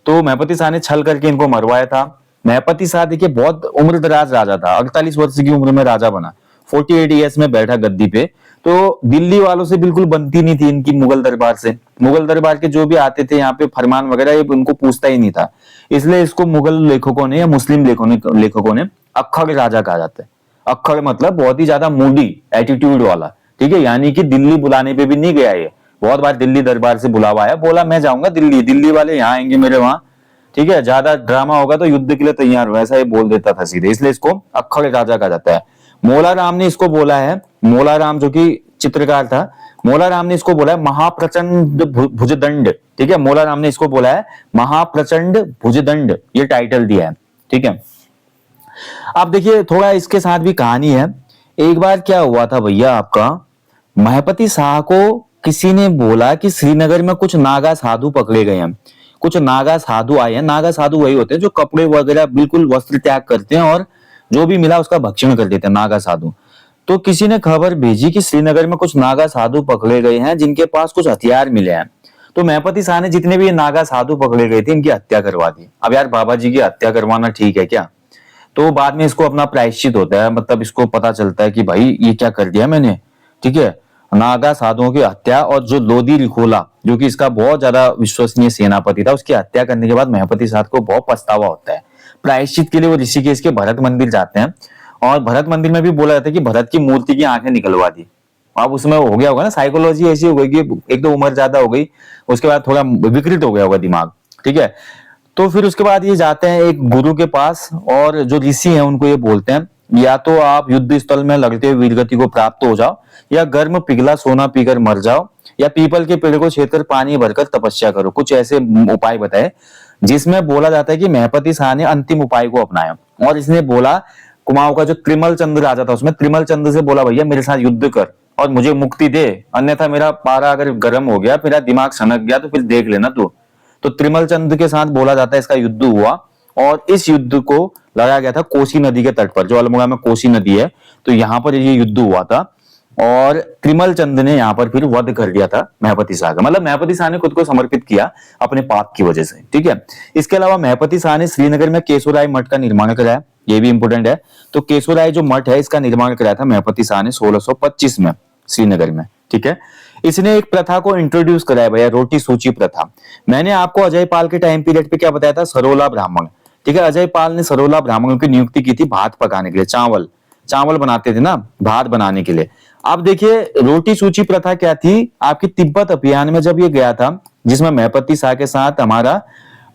तो महपति शाह ने छल करके इनको मरवाया था। महपति शाह देखिए बहुत उम्रदराज राजा था, 48 वर्ष की उम्र में राजा बना, 48 ईयर्स में बैठा गद्दी पे। तो दिल्ली वालों से बिल्कुल बनती नहीं थी इनकी मुगल दरबार से। मुगल दरबार के जो भी आते थे यहाँ पे फरमान वगैरह, ये उनको पूछता ही नहीं था। इसलिए इसको मुगल लेखकों ने या मुस्लिम लेखकों ने अक्खड़ राजा कहा जाता है। अक्खड़ मतलब बहुत ही ज्यादा मूडी एटीट्यूड वाला। ठीक है, यानी कि दिल्ली बुलाने पे भी नहीं गया ये। बहुत बार दिल्ली दरबार से बुलावा आया, बोला मैं जाऊंगा दिल्ली, दिल्ली वाले यहाँ आएंगे मेरे वहां। ठीक है, ज्यादा ड्रामा होगा तो युद्ध के लिए तैयार हो, ऐसा ये बोल देता था सीधे, इसलिए इसको अक्खड़ राजा कहा जाता है। मोला राम ने इसको बोला है, मोला राम जो कि चित्रकार था, मोला राम ने इसको बोला है महाप्रचंड भुजदंड। ठीक है, मोला राम ने इसको बोला है महाप्रचंड भुजदंड, ये टाइटल दिया है। ठीक है, अब देखिए थोड़ा इसके साथ भी कहानी है। एक बार क्या हुआ था भैया, आपका महपति शाह को किसी ने बोला कि श्रीनगर में कुछ नागा साधु पकड़े गए हैं, कुछ नागा साधु आए हैं। नागा साधु वही होते हैं जो कपड़े वगैरह बिल्कुल वस्त्र त्याग करते हैं और जो भी मिला उसका भक्षण कर देते हैं, नागा साधु। तो किसी ने खबर भेजी कि श्रीनगर में कुछ नागा साधु पकड़े गए हैं जिनके पास कुछ हथियार मिले हैं। तो महपति शाह ने जितने भी ये नागा साधु पकड़े गए थे इनकी हत्या करवा दी। अब यार बाबा जी की हत्या करवाना ठीक है क्या? तो बाद में इसको अपना प्रायश्चित होता है, मतलब इसको पता चलता है कि भाई ये क्या कर दिया मैंने। ठीक है, नागा साधुओं की हत्या, और जो लोधी रिकोला जो कि इसका बहुत ज्यादा विश्वसनीय सेनापति था, उसकी हत्या करने के बाद महपति शाह को बहुत पछतावा होता है। प्रायश्चित के लिए वो ऋषिकेश के भरत मंदिर जाते हैं, और भरत मंदिर में भी बोला जाता है कि भरत की मूर्ति की आंखें निकलवा दी। अब उसमें हो गया होगा ना, साइकोलॉजी ऐसी हो गई कि एक तो उम्र ज्यादा हो गई, उसके बाद थोड़ा विकृत हो गया होगा दिमाग। ठीक है, तो फिर उसके बाद ये जाते हैं एक गुरु के पास, और जो ऋषि हैं उनको ये बोलते हैं या तो आप युद्ध स्थल में लड़ते हुए वीरगति को प्राप्त हो जाओ, या गर्म पिघला सोना पीकर मर जाओ, या पीपल के पेड़ को छेदकर पानी भरकर तपस्या करो। कुछ ऐसे उपाय बताए, जिसमें बोला जाता है कि महपति शाह ने अंतिम उपाय को अपनाया, और इसने बोला कुमाऊं का जो त्रिमल चंद राजा था उसमें त्रिमल चंद से बोला भैया मेरे साथ युद्ध कर और मुझे मुक्ति दे, अन्यथा मेरा पारा अगर गर्म हो गया, मेरा दिमाग सनक गया तो फिर देख लेना तू। तो त्रिमल चंद के साथ बोला जाता है इसका युद्ध हुआ, और इस युद्ध को लड़ा गया था कोसी नदी के तट पर, जो अल्मोड़ा में कोसी नदी है, तो यहाँ पर ये युद्ध हुआ था। और त्रिमल चंद ने यहाँ पर फिर वध कर दिया था महपति शाह का, मतलब महपति शाह ने खुद को समर्पित किया अपने पाप की वजह से। ठीक है, इसके अलावा महपति शाह ने श्रीनगर में केशोराय मठ का निर्माण कराया, ये भी इंपोर्टेंट है। तो केशोराय जो मठ है इसका निर्माण कराया था महपति शाह ने 1625 में श्रीनगर में। ठीक है, इसने एक प्रथा को इंट्रोड्यूस कराया भैया, रोटी सूची प्रथा। मैंने आपको अजय पाल के टाइम पीरियड पे क्या बताया था, सरोला ब्राह्मण। ठीक है, अजय पाल ने सरोला ब्राह्मणों की नियुक्ति की थी भात पकाने के लिए, चावल बनाते थे ना भात बनाने के लिए। अब देखिए रोटी सूची प्रथा क्या थी, आपकी तिब्बत अभियान में जब ये गया था, जिसमें महपति शाह के साथ हमारा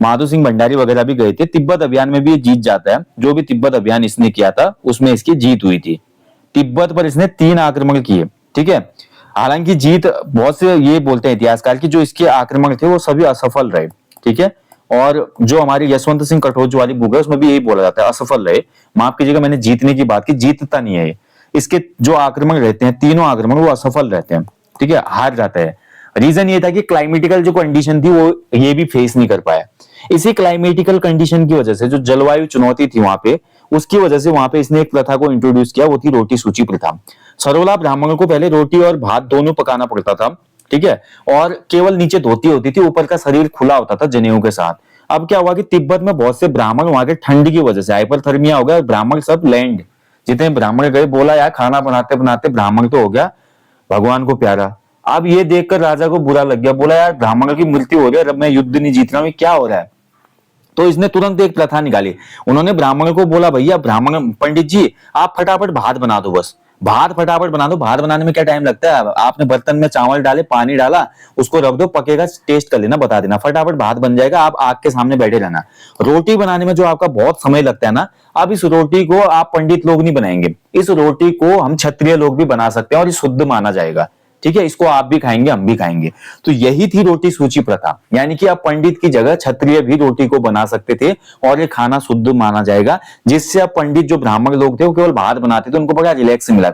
माधो सिंह भंडारी वगैरह भी गए थे, तिब्बत अभियान में भी ये जीत जाता है। जो भी तिब्बत अभियान इसने किया था उसमें इसकी जीत हुई थी। तिब्बत पर इसने 3 आक्रमण किए। ठीक है, हालांकि जीत, बहुत से ये बोलते हैं इतिहासकार की जो इसके आक्रमण थे वो सभी असफल रहे। ठीक है, और जो हमारी यशवंत सिंह कटोच वाली बुक है उसमें भी यही बोला जाता है असफल रहे। माफ कीजिएगा मैंने जीतने की बात की, जीतता नहीं है ये। इसके जो आक्रमण रहते हैं, तीनों आक्रमण वो असफल रहते हैं। ठीक है, हार जाता है। रीजन ये था कि क्लाइमेटिकल जो कंडीशन थी वो ये भी फेस नहीं कर पाया। इसी क्लाइमेटिकल कंडीशन की वजह से, जो जलवायु चुनौती थी वहां पे, उसकी वजह से वहां पे इसने एक प्रथा को इंट्रोड्यूस किया, वो थी रोटी सूची प्रथा। सरोला ब्राह्मणों को पहले रोटी और भात दोनों पकाना पड़ता था। ठीक है, और केवल नीचे धोती होती थी, ऊपर का शरीर खुला होता था जनेऊ के साथ। अब क्या हुआ कि तिब्बत में बहुत से ब्राह्मण वहां के ठंड की वजह से हाइपरथर्मिया हो गया, ब्राह्मण सब लैंड, जितने ब्राह्मण गए, बोला यार खाना बनाते बनाते ब्राह्मण तो हो गया भगवान को प्यारा। अब ये देखकर राजा को बुरा लग गया, बोला यार ब्राह्मणों की मृत्यु हो रही है, अब मैं युद्ध नहीं जीत रहा हूँ, क्या हो रहा है। तो इसने तुरंत एक प्रथा निकाली। उन्होंने ब्राह्मण को बोला, भैया ब्राह्मण पंडित जी आप फटाफट भात बना दो, बस भात फटाफट बना दो। भात बनाने में क्या टाइम लगता है, आपने बर्तन में चावल डाले, पानी डाला, उसको रख दो, पकेगा, टेस्ट कर लेना, बता देना, फटाफट भात बन जाएगा, आप आग के सामने बैठे रहना। रोटी बनाने में जो आपका बहुत समय लगता है ना, अब इस रोटी को आप पंडित लोग नहीं बनाएंगे, इस रोटी को हम क्षत्रिय लोग भी बना सकते हैं और ये शुद्ध माना जाएगा। ठीक है, इसको आप भी खाएंगे, हम भी खाएंगे। तो यही थी रोटी सूची प्रथा, यानी कि अब पंडित की जगह क्षत्रिय भी रोटी को बना सकते थे और ये खाना शुद्ध माना जाएगा, जिससे अब पंडित जो ब्राह्मण लोग थे वो केवल भात बनाते थे, उनको बड़ा रिलैक्स मिला,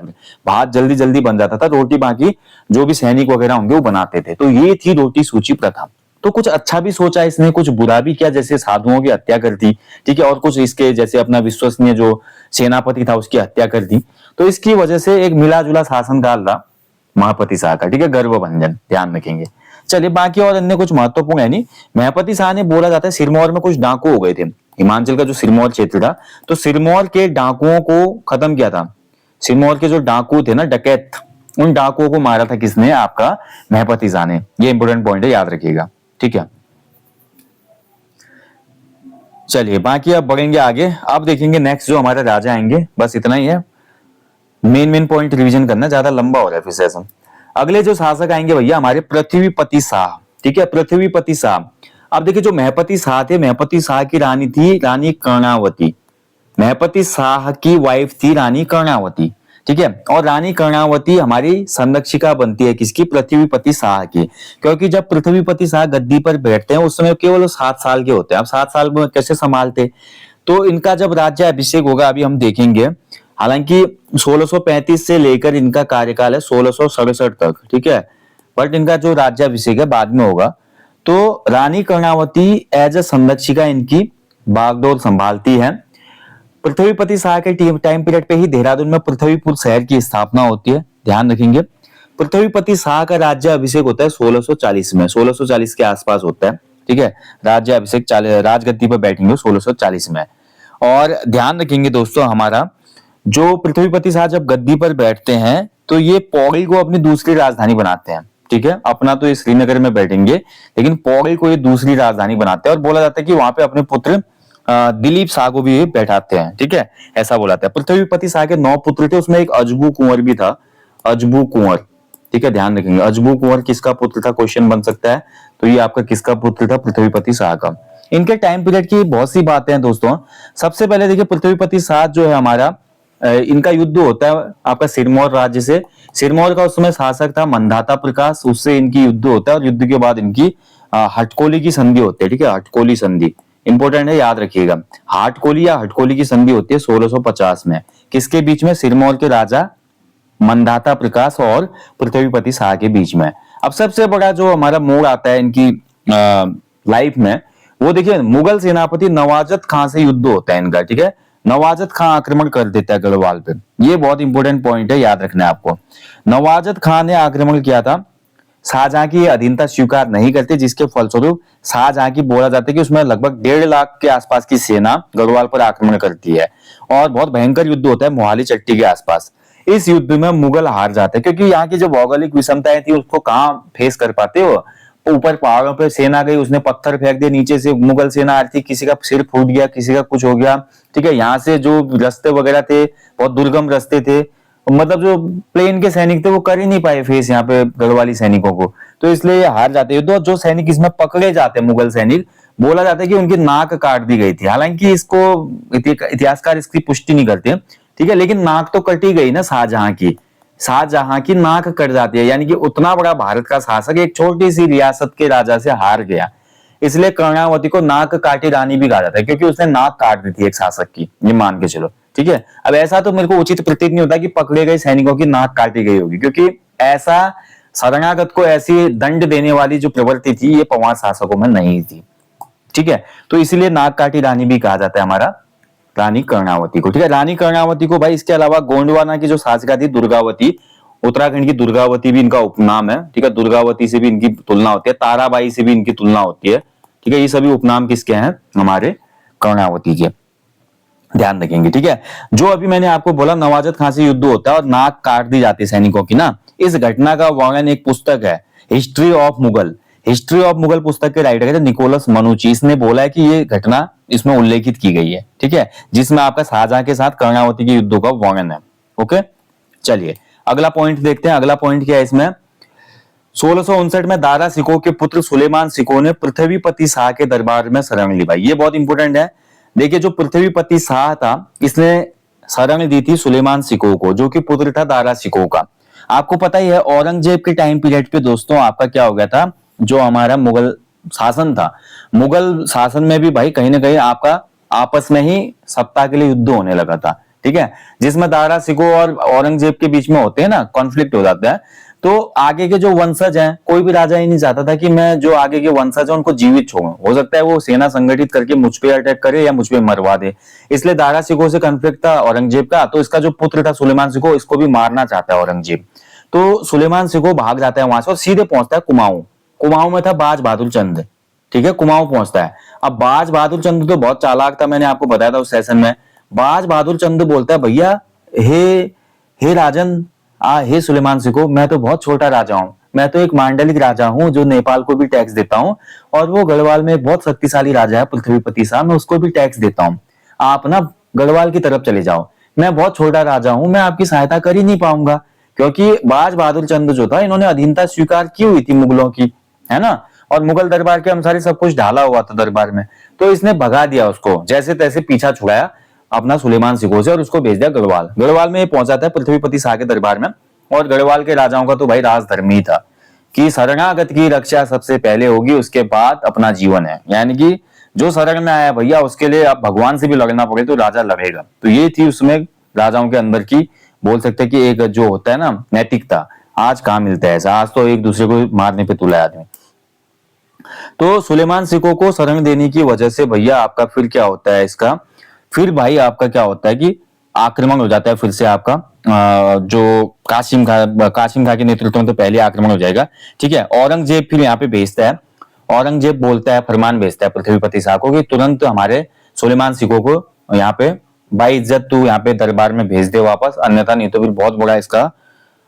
भात जल्दी जल्दी बन जाता था, रोटी बाकी जो भी सैनिक वगैरह होंगे वो बनाते थे। तो ये थी रोटी सूची प्रथा। तो कुछ अच्छा भी सोचा इसने, कुछ बुरा भी किया, जैसे साधुओं की हत्या कर दी, ठीक है, और कुछ इसके जैसे अपना विश्वसनीय जो सेनापति था उसकी हत्या कर दी। तो इसकी वजह से एक मिला जुला शासनकाल रहा महापति शाह का, ठीक है, गर्वभंजन, ध्यान रखेंगे। चलिए बाकी और अन्य कुछ महत्वपूर्ण है नहीं। महपति शाह ने, बोला जाता है सिरमौर में कुछ डाकू हो गए थे, हिमाचल का जो सिरमौर क्षेत्र था, तो सिरमौर के डाकुओं को खत्म किया था। सिरमौर के जो डाकू थे ना, डकैत, उन डाकुओं को मारा था किसने, आपका महपति शाह ने। ये इंपोर्टेंट पॉइंट है, याद रखिएगा, ठीक है। चलिए बाकी अब बढ़ेंगे आगे, अब देखेंगे नेक्स्ट जो हमारे राजा आएंगे, बस इतना ही है, मेन पॉइंट रिवीजन करना, ज्यादा लंबा हो रहा है फिर सेशन। अगले जो शासक आएंगे भैया हमारे पृथ्वीपति शाह, ठीक है, पृथ्वीपति शाह। अब देखिए जो महपति शाह थे, महपति शाह की रानी थी रानी कर्णावती, महपति शाह की वाइफ थी रानी कर्णावती, ठीक है। और रानी कर्णावती हमारी संरक्षिका बनती है किसकी, पृथ्वीपति शाह की, क्योंकि जब पृथ्वीपति शाह गद्दी पर बैठते हैं उस समय केवल 7 साल के होते हैं। अब 7 साल में कैसे संभालते, तो इनका जब राज्य अभिषेक होगा अभी हम देखेंगे। हालांकि 1635 से लेकर इनका कार्यकाल है 1667 तक, ठीक है, बट इनका जो राज्याभिषेक है बाद में होगा। तो रानी कर्णावती एज ए संरक्षिका इनकी बागडोर संभालती है। पृथ्वीपति शाह के टाइम पीरियड पे ही देहरादून में पृथ्वीपुर शहर की स्थापना होती है, ध्यान रखेंगे। पृथ्वीपति शाह का राज्याभिषेक होता है 1640 में, 1640 के आसपास होता है, ठीक है, राज्याभिषेक, राजगद्दी पर बैठेंगे 1640 में। और ध्यान रखेंगे दोस्तों, हमारा जो पृथ्वीपति शाह जब गद्दी पर बैठते हैं तो ये पौड़ी को अपनी दूसरी राजधानी बनाते हैं, ठीक है। अपना तो ये श्रीनगर में बैठेंगे, लेकिन पौड़ी को ये दूसरी राजधानी बनाते हैं और बोला जाता है कि वहां पे अपने पुत्र दिलीप शाह को भी बैठाते हैं, ठीक है, ऐसा बोला जाता है। पृथ्वीपति शाह के 9 पुत्र थे, उसमें एक अजबू कुंवर भी था, अजबू कुंवर, ठीक है, ध्यान रखेंगे। अजबू कुंवर किसका पुत्र था, क्वेश्चन बन सकता है, तो ये आपका किसका पुत्र था, पृथ्वीपति शाह का। इनके टाइम पीरियड की बहुत सी बातें हैं दोस्तों। सबसे पहले देखिए पृथ्वीपति शाह जो है हमारा, इनका युद्ध होता है आपका सिरमौर राज्य से। सिरमौर का उस समय शासक था मंधाता प्रकाश, उससे इनकी युद्ध होता है और युद्ध के बाद इनकी हटकोली की संधि होती है, ठीक है, हटकोली संधि इंपॉर्टेंट है, याद रखिएगा। हाटकोली या हटकोली की संधि होती है 1650 में, किसके बीच में, सिरमौर के राजा मंधाता प्रकाश और पृथ्वीपति शाह के बीच में। अब सबसे बड़ा जो हमारा मोड़ आता है इनकी लाइफ में, वो देखिए मुगल सेनापति नवाजत खां से युद्ध होता है इनका, ठीक है। नवाजत खां आक्रमण कर देता है गढ़वाल पे, ये बहुत इंपॉर्टेंट पॉइंट है, याद रखना है आपको। नवाजत खां ने आक्रमण किया था, शाहजहां की अधीनता स्वीकार नहीं करते, जिसके फलस्वरूप शाहजहां की, बोला जाता है कि उसमें लगभग 1.5 लाख के आसपास की सेना गढ़वाल पर आक्रमण करती है और बहुत भयंकर युद्ध होता है मोहाली चट्टी के आसपास। इस युद्ध में मुगल हार जाते हैं, क्योंकि यहाँ की जो भौगोलिक विषमताएं थी उसको कहाँ फेस कर पाते हो। ऊपर पहाड़ों पे सेना गई, उसने पत्थर फेंक दिए, नीचे से मुगल सेना आ रही थी, किसी का सिर फूट गया, किसी का कुछ हो गया, ठीक है। यहाँ से जो रास्ते वगैरह थे बहुत दुर्गम रास्ते थे, मतलब जो प्लेन के सैनिक थे वो कर ही नहीं पाए फेस यहाँ पे गढ़वाली सैनिकों को, तो इसलिए हार जाते युद्ध। और जो सैनिक इसमें पकड़े जाते मुगल सैनिक, बोला जाता है कि उनकी नाक काट दी गई थी। हालांकि इसको इतिहासकार इसकी पुष्टि नहीं करते, ठीक है, लेकिन नाक तो कटी गई ना शाहजहां की, शाहजहां की नाक कट जाती है, यानी कि उतना बड़ा भारत का शासक एक छोटी सी रियासत के राजा से हार गया। इसलिए कर्णावती को नाक काटी रानी भी कहा जाता है, क्योंकि उसने नाक काट दी थी एक शासक की, ये मान के चलो, ठीक है। अब ऐसा तो मेरे को उचित प्रतीत नहीं होता कि पकड़े गए सैनिकों की नाक काटी गई होगी, क्योंकि ऐसा शरणागत को ऐसी दंड देने वाली जो प्रवृत्ति थी ये पवार शासकों में नहीं थी, ठीक है। तो इसीलिए नाक काटी रानी भी कहा जाता है हमारा रानी कर्णावती को, ठीक है। रानी कर्णावती को भाई, इसके अलावा गोंडवाना की जो शासिका थी दुर्गावती, उत्तराखंड की दुर्गावती भी इनका उपनाम है, ठीक है। दुर्गावती से भी इनकी तुलना होती है, ताराबाई से भी इनकी तुलना होती है, ठीक है। ये सभी उपनाम किसके हैं, हमारे कर्णावती के, ध्यान रखेंगे, ठीक है। जो अभी मैंने आपको बोला नवाजत खां से युद्ध होता है और नाक काट दी जाती है सैनिकों की ना, इस घटना का वर्णन एक पुस्तक है, history of Mughal. History of Mughal पुस्तक के राइटर है निकोलस मनुची, इसने बोला है कि ये घटना इसमें उल्लेखित की गई है, ठीक है, जिसमें आपका शाहजहां के साथ कर्णावती के युद्धों का वर्णन है। ओके, चलिए अगला पॉइंट देखते हैं। अगला पॉइंट क्या है इसमें, 1659 में दारा सिकोह के पुत्र सुलेमान सिकोह ने पृथ्वीपति शाह के दरबार में शरण ली। भाई ये बहुत इंपॉर्टेंट है। देखिए जो पृथ्वीपति शाह था इसने शरण दी थी सुलेमान सिकोह को, जो कि पुत्र था दारा सिकोह का। आपको पता ही है औरंगजेब के टाइम पीरियड पे दोस्तों आपका क्या हो गया था, जो हमारा मुगल शासन था, मुगल शासन में भी भाई कहीं ना कहीं आपका आपस में ही सत्ता के लिए युद्ध होने लगा था, ठीक है, जिसमें दारा सिकोह और औरंगजेब के बीच में होते हैं ना, कॉन्फ्लिक्ट हो जाता है। तो आगे के जो वंशज हैं, कोई भी राजा ही नहीं चाहता था कि मैं जो आगे के वंशज हैं उनको जीवित छोड़ूं, हो सकता है वो सेना संगठित करके मुझ पे अटैक करे या मुझ पे मरवा दे। इसलिए दारा सिकोह से कॉन्फ्लिक्ट था औरंगजेब का, तो इसका जो पुत्र था सुलेमान सिकोह, इसको भी मारना चाहता है औरंगजेब। तो सुलेमान सिकोह भाग जाता है वहां से और सीधे पहुंचता है कुमाऊं। कुमाऊं में था बाज बहादुर चंद, ठीक है, कुमाऊं पहुंचता है। अब बाज बहादुर चंद तो बहुत चालाक था, मैंने आपको बताया था उस सेशन में। बाज बहादुर चंद बोलता है भैया हे हे राजन, हे सुलेमान सिकोह, मैं तो बहुत छोटा राजा हूँ, मैं तो एक मांडलिक राजा हूँ जो नेपाल को भी टैक्स देता हूँ, और वो गढ़वाल में एक बहुत शक्तिशाली राजा है पृथ्वीपति शाह, मैं उसको भी टैक्स देता हूँ। आप ना गढ़वाल की तरफ चले जाओ, मैं बहुत छोटा राजा हूँ, मैं आपकी सहायता कर ही नहीं पाऊंगा। क्योंकि बाज बहादुर चंद जो था, इन्होंने अधीनता स्वीकार की हुई थी मुगलों की, है ना, और मुगल दरबार के अनुसार ही सब कुछ ढाला हुआ था दरबार में। तो इसने भगा दिया उसको, जैसे तैसे पीछा छुड़ाया अपना सुलेमान सिकोह से और उसको भेज दिया गढ़वाल। गढ़वाल में ये पहुंचाता है पृथ्वीपति शाह के दरबार में। और गढ़वाल के राजाओं का तो भाई राजधर्म ही था कि शरणागत की रक्षा सबसे पहले होगी, उसके बाद अपना जीवन है। यानी कि जो शरण में आया भैया उसके लिए आप भगवान से भी लड़ना पड़े तो राजा लड़ेगा। तो ये थी उसमें राजाओं के अंदर की, बोल सकते हैं कि एक जो होता है ना नैतिकता। आज कहाँ मिलता है ऐसा, आज तो एक दूसरे को मारने पे तुला आदमी। तो सुलेमान सिकोह को शरण देने की वजह से भैया आपका फिर क्या होता है इसका, फिर भाई आपका क्या होता है कि आक्रमण हो जाता है फिर से आपका, जो कासिम खां के नेतृत्व में तो पहले आक्रमण हो जाएगा, ठीक है। औरंगजेब फिर यहाँ पे भेजता है, औरंगजेब बोलता है, फरमान भेजता है पृथ्वीपति शाह को कि तुरंत हमारे सुलेमान सिकोह को यहाँ पे बाई इज्जत तू यहाँ पे दरबार में भेज दे वापस, अन्यथा नहीं तो फिर बहुत बड़ा इसका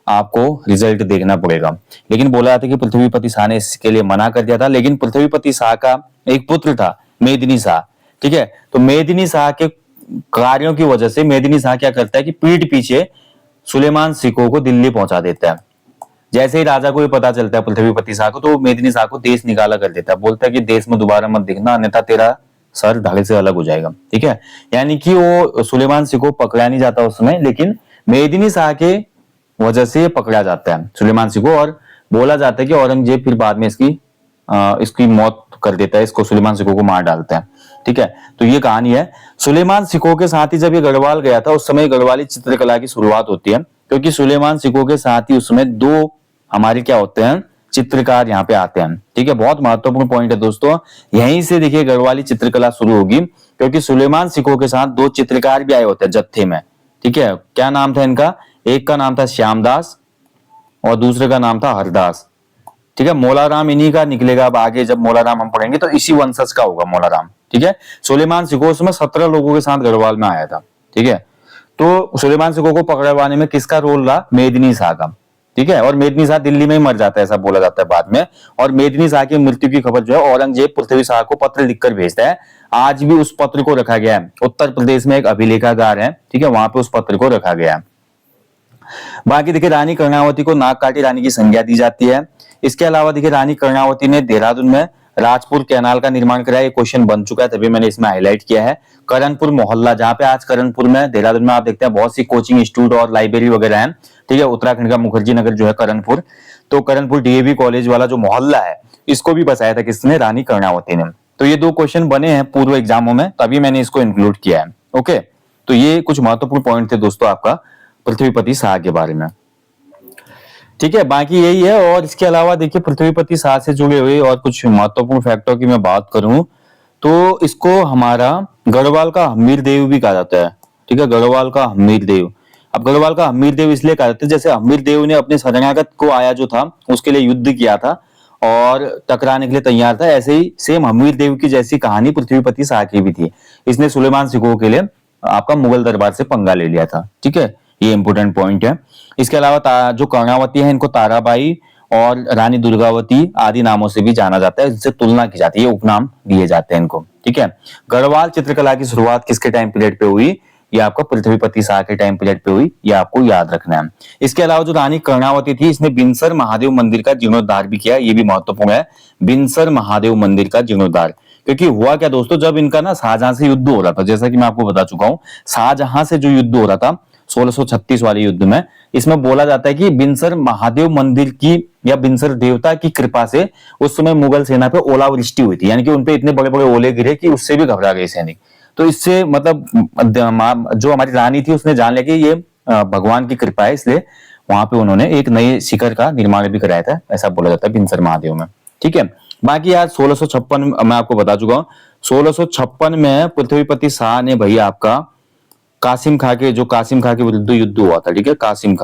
आपको रिजल्ट देखना पड़ेगा। लेकिन बोला था कि पृथ्वीपति शाह ने इसके लिए मना कर दिया था। लेकिन पृथ्वीपति शाह का एक पुत्र था मेदिनी शाह, ठीक है, तो मेदिनी शाह के कार्यों की वजह से मेदिनी शाह क्या करता है कि पीठ पीछे सुलेमान सिकोह को दिल्ली पहुंचा देता है। जैसे ही राजा को ये पता चलता है पृथ्वीपति शाह को, तो मेदिनी शाह को देश निकाला कर देता है, बोलता है कि देश में दोबारा मत दिखना, अन्यथा तेरा सर धड़ से अलग हो जाएगा, ठीक है। यानी कि वो सुलेमान सिकोह पकड़ा नहीं जाता उस समय, लेकिन मेदिनी शाह के वजह से पकड़ा जाता है सुलेमान सिकोह, और बोला जाता है कि औरंगजेब फिर बाद में इसकी मौत कर देता है, इसको सुलेमान सिकोह को मार डालता है, ठीक है। तो ये कहानी है। सुलेमान सिकोह के साथ ही जब ये गढ़वाल गया था उस समय गढ़वाली चित्रकला की शुरुआत होती है, क्योंकि सुलेमान सिकोह के साथ ही उस समय दो हमारे क्या होते हैं चित्रकार यहाँ पे आते हैं, ठीक है। बहुत महत्वपूर्ण पॉइंट है दोस्तों, यहीं से देखिए गढ़वाली चित्रकला शुरू होगी, क्योंकि सुलेमान सिकोह के साथ दो चित्रकार भी आए होते हैं जत्थे में, ठीक है। क्या नाम था इनका, एक का नाम था श्यामदास और दूसरे का नाम था हरदास, ठीक है। मोलाराम इन्हीं का निकलेगा, अब आगे जब मोलाराम हम पढ़ेंगे तो इसी वंशज का होगा मोलाराम, ठीक है। सुलेमान सिकोह उसमें 17 लोगों के साथ गढ़वाल में आया था, ठीक है। तो सुलेमान सिकोह को पकड़वाने में किसका रोल रहा, मेदिनी शाह का, ठीक है। और मेदिनी शाह दिल्ली में ही मर जाता है ऐसा बोला जाता है बाद में। और मेदिनी शाह की मृत्यु की खबर जो है औरंगजेब पृथ्वी शाह को पत्र लिखकर भेजता है। आज भी उस पत्र को रखा गया है, उत्तर प्रदेश में एक अभिलेखागार है, ठीक है, वहां पे उस पत्र को रखा गया है। बाकी देखिए रानी कर्णावती को नागकाटी रानी की संज्ञा दी जाती है। इसके अलावा देखिए रानी कर्णावती ने देहरादून में राजपुर कैनाल का निर्माण कराया, ये क्वेश्चन बन चुका है तभी मैंने इसमें हाईलाइट किया है। करणपुर मोहल्ला, जहां पे आज करणपुर में देहरादून में आप देखते हैं बहुत सी कोचिंग इंस्टीट्यूट और लाइब्रेरी वगैरह है, ठीक है। उत्तराखंड का मुखर्जी नगर जो है करणपुर, तो करणपुर डीएवी कॉलेज वाला जो मोहल्ला है इसको भी बसाया था किसने, रानी कर्णावती ने। तो ये दो क्वेश्चन बने हैं पूर्व एग्जामों में, तभी मैंने इसको इंक्लूड किया है। ओके, तो ये कुछ महत्वपूर्ण पॉइंट थे दोस्तों आपका पृथ्वीपति शाह के बारे में, ठीक है। बाकी यही है। और इसके अलावा देखिए पृथ्वीपति शाह से जुड़े हुए और कुछ महत्वपूर्ण फैक्टों की मैं बात करूं तो इसको हमारा गढ़वाल का हमीर देव भी कहा जाता है, ठीक है, गढ़वाल का हमीर देव। अब गढ़वाल का हमीर देव इसलिए कहा जाता है जैसे हमीर देव ने अपने शरणागत को आया जो था उसके लिए युद्ध किया था और टकराने के लिए तैयार था, ऐसे ही सेम हमीर देव की जैसी कहानी पृथ्वीपति शाह की भी थी। इसने सुलेमान सिकोह के लिए आपका मुगल दरबार से पंगा ले लिया था, ठीक है, ये इंपोर्टेंट पॉइंट है। इसके अलावा जो कर्णावती है इनको ताराबाई और रानी दुर्गावती आदि नामों से भी जाना जाता है, जिससे तुलना की जाती है, ये उपनाम दिए जाते हैं इनको। ठीक है, गढ़वाल चित्रकला की शुरुआत किसके टाइम पीरियड पे हुई? ये आपका पृथ्वीपति शाह के टाइम पीरियड पे हुई, ये आपको याद रखना है। इसके अलावा जो रानी कर्णावती थी, इसने बिनसर महादेव मंदिर का जीर्णोद्धार भी किया, ये भी महत्वपूर्ण है, बिनसर महादेव मंदिर का जीर्णोद्धार। क्योंकि हुआ क्या दोस्तों, जब इनका ना शाहजहां से युद्ध हो रहा था, जैसा कि मैं आपको बता चुका हूं, शाहजहां से जो युद्ध हो रहा था 1636 वाले युद्ध में, इसमें बोला जाता है कि बिनसर महादेव मंदिर की या बिनसर देवता की कृपा से उस समय मुगल सेना पे ओलावृष्टि हुई थी, यानी कि उनपे इतने बड़े बड़े ओले गिरे कि उससे भी घबरा गए सैनिक। तो इससे मतलब जो हमारी रानी थी उसने जान लिया कि ये भगवान की कृपा है, इसलिए वहां पे उन्होंने एक नए शिखर का निर्माण भी कराया था, ऐसा बोला जाता है बिनसर महादेव में। ठीक है, बाकी यार 1656 मैं आपको बता चुका हूँ, 1656 में पृथ्वीपति शाह ने भैया आपका कासिम खां के विरुद्ध युद्ध हुआ था। ठीक है, कासिम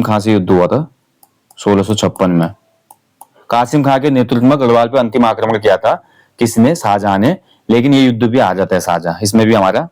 खां से युद्ध हुआ था 1656 में। कासिम खां के नेतृत्व में गढ़वाल पे अंतिम आक्रमण किया था किसने? शाहजहां ने। लेकिन ये युद्ध भी आ जाता है शाहजहां, इसमें भी हमारा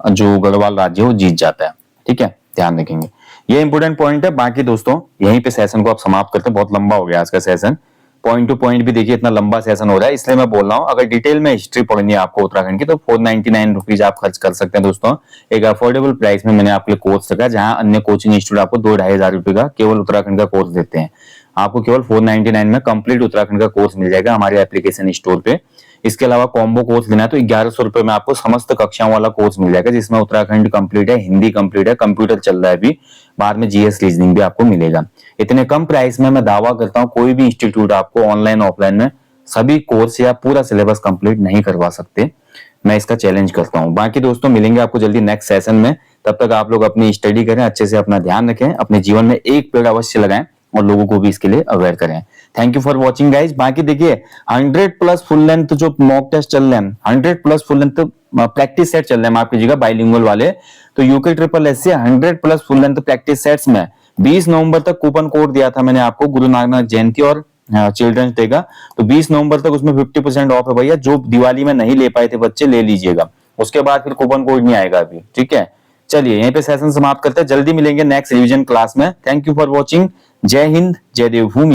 जो गढ़वाल राज्य है वो जीत जाता है। ठीक है, ध्यान रखेंगे, ये इंपोर्टेंट पॉइंट है। बाकी दोस्तों यहीं पे सेशन को आप समाप्त करते हैं, बहुत लंबा हो गया आज का सेशन, पॉइंट टू पॉइंट भी देखिए इतना लंबा सेशन हो रहा है, इसलिए मैं बोल रहा हूँ अगर डिटेल में हिस्ट्री पढ़नी है आपको उत्तराखंड की तो 499 रुपीज आप खर्च कर सकते हैं दोस्तों। एक अफोर्डेबल प्राइस में मैंने आपके लिए कोर्स रखा है, जहां अन्य कोचिंग इंस्टीट्यूट आपको 2-2,500 रुपए का केवल उत्तराखंड का कोर्स देते हैं, आपको केवल 499 में कंप्लीट उत्तराखंड का कोर्स मिल जाएगा हमारे एप्लीकेशन स्टोर पे। इसके अलावा कॉम्बो कोर्स लेना है तो 1100 रुपए में आपको समस्त कक्षाओं वाला कोर्स मिल जाएगा, जिसमें उत्तराखंड कंप्लीट है, हिंदी कंप्लीट है, कंप्यूटर चल रहा है अभी, बाद में जीएस रीजनिंग भी आपको मिलेगा। इतने कम प्राइस में मैं दावा करता हूं कोई भी इंस्टीट्यूट आपको ऑनलाइन ऑफलाइन में सभी कोर्स या पूरा सिलेबस कंप्लीट नहीं करवा सकते, मैं इसका चैलेंज करता हूं। बाकी दोस्तों मिलेंगे आपको जल्दी नेक्स्ट सेशन में, तब तक आप लोग अपनी स्टडी करें, अच्छे से अपना ध्यान रखें, अपने जीवन में एक पेड़ अवश्य लगाएं और लोगों को भी इसके लिए अवेयर करें। Thank you for watching guys. बाकी देखिए 100+ फुल लेंथ जो मॉक टेस्ट चल रहे हैं, 100+ फुल लेंथ प्रैक्टिस सेट चल रहे हैं, माफ कीजिएगा बाइलिंगुअल वाले, तो यूके SSS से 100+ फुल लेंथ प्रैक्टिस सेट्स में 20 नवंबर तक कूपन कोड दिया था मैंने आपको, गुरु नानक जयंती और चिल्ड्रंस डे का, तो 20 नवंबर तक उसमें 50% ऑफ है भैया, जो दिवाली में नहीं ले पाए थे बच्चे ले लीजिएगा, उसके बाद फिर कूपन कोड नहीं आएगा अभी। ठीक है, चलिए यहीं पे सेशन समाप्त करते हैं, जल्दी मिलेंगे नेक्स्ट रिवीजन क्लास में। थैंक यू फॉर वॉचिंग, जय हिंद, जय देवभूमि।